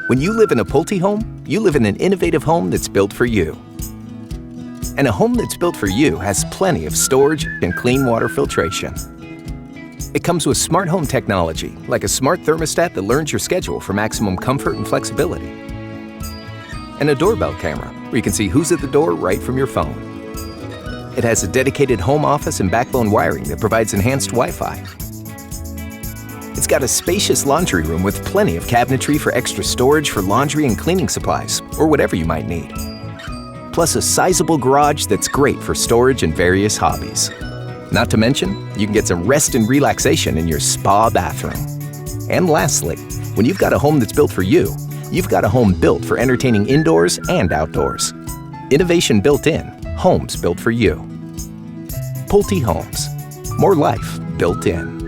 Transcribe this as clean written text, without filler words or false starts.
When you live in a Pulte home, you live in an innovative home that's built for you. And a home that's built for you has plenty of storage and clean water filtration. It comes with smart home technology, like a smart thermostat that learns your schedule for maximum comfort and flexibility. And a doorbell camera, where you can see who's at the door right from your phone. It has a dedicated home office and backbone wiring that provides enhanced Wi-Fi. It's got a spacious laundry room with plenty of cabinetry for extra storage for laundry and cleaning supplies, or whatever you might need. Plus a sizable garage that's great for storage and various hobbies. Not to mention, you can get some rest and relaxation in your spa bathroom. And lastly, when you've got a home that's built for you, you've got a home built for entertaining indoors and outdoors. Innovation built in, homes built for you. Pulte Homes. More life built in.